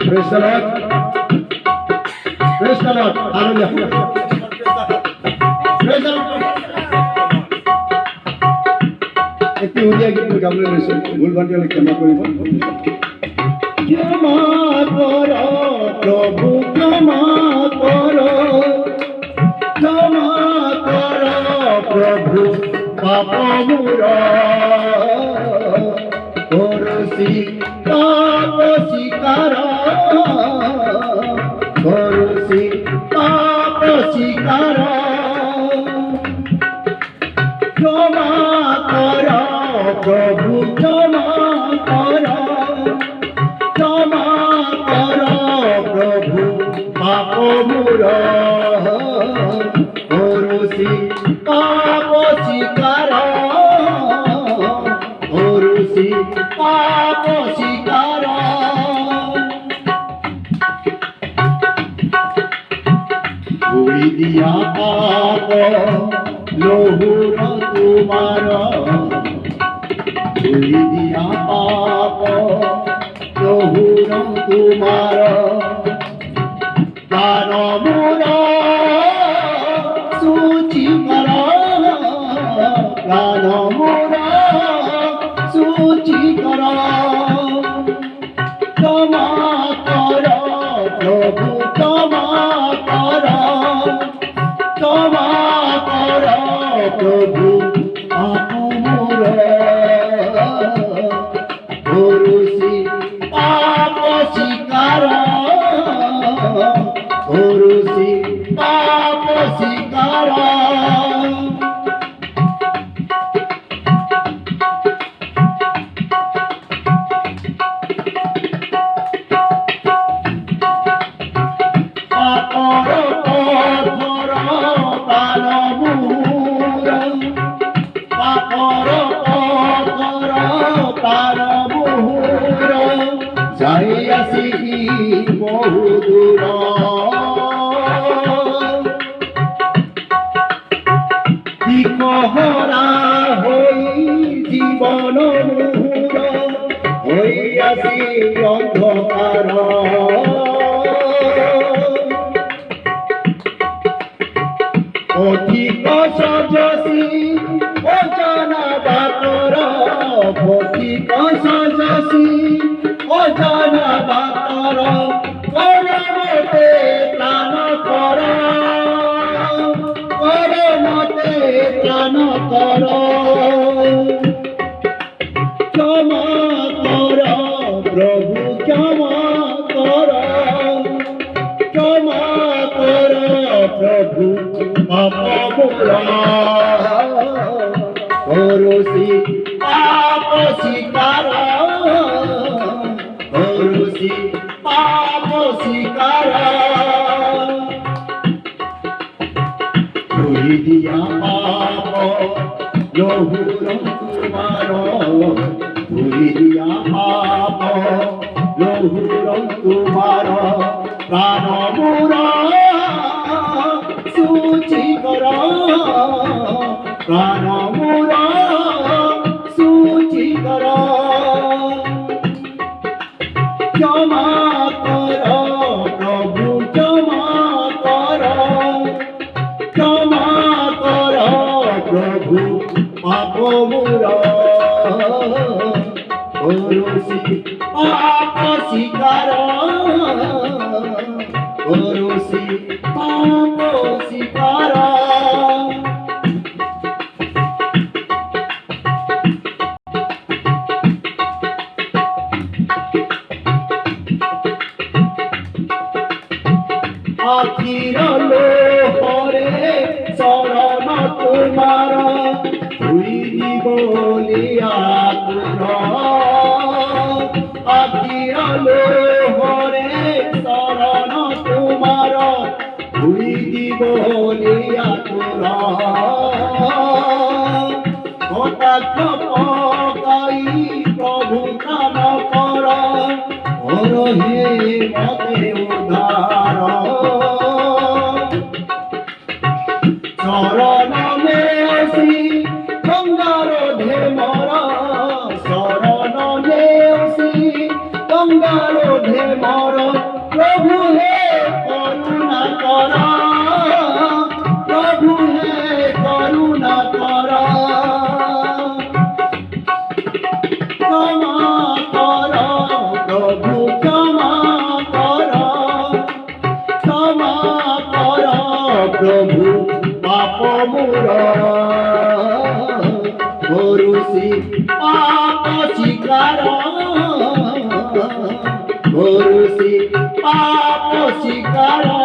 Praise the Lord. Praise the Lord. Hallelujah. Praise the Lord. একটি উড়িয়া গীত গাবলে রয়েছে ভুল বান্টি হলে ক্ষমা করিব ক্ষমা কর প্রভু ক্ষমা কর ক্ষমা কর প্রভু পাপ মোর করছি পাপ স্বীকার করছি পাপ স্বীকার ক্ষমা কর প্রভু ক্ষমা কর ক্ষমা কর প্রভু পাপ মোর করছি পাপ স্বীকার করছি পাপ স্বীকার ধুই দিয়া পাপ লহুর তোমার ধুই দিয়া পাপ লহুর তোমার প্রাণ মোর সূচি কর প্রাণ মোর সূচি কর ক্ষমা কর প্রভু ক্ষমা কর ক্ষমা কর প্রভু পাপ মোর করছি পাপ স্বীকার করছি পাপ স্বীকার যাই আসি বহু দূর দিকহরা হই জীবন মুহুর হই আসি অন্ধকার অধিক সজসি অজানা বাতর অধিক সজসি অজানা বাতর করে মতে প্রাণ কর করে মতে প্রাণ কর ক্ষমা কর প্রভু ক্ষমা কর ক্ষমা কর প্রভু পাপ মোর করছি পাপ স্বীকার করছি পাপ স্বীকার ধুই দিয়া পাপ লহুর তোমার ধুই দিয়া পাপ লহুর তোমার প্রাণ মোর সূচি কর প্রাণ মোর সূচি কর ক্ষমা কর প্রভু ক্ষমা কর ক্ষমা কর প্রভু পাপ মোর করছি পাপ স্বীকার করছি পাপ স্বীকার আখির লোহরে শরণ তোমার ধুই দিব বলিয়া তুর আখির লোহরে শরণ তোমার ধুই দিব বলিয়া তুর কটাক্ষ পকাই প্রভু প্রাণ কর হে মতে উদ্ধার শরণ নেছি গঙ্গার ধেমর শরণ নেছি গঙ্গারোধে মর প্রভু হে করুণা কর প্রভু হে করুণা কর ক্ষমা কর প্রভু ক্ষমা কর ক্ষমা কর প্রভু পাপ মোর করুষি পাপ শিকার করুষি পাপ শিকার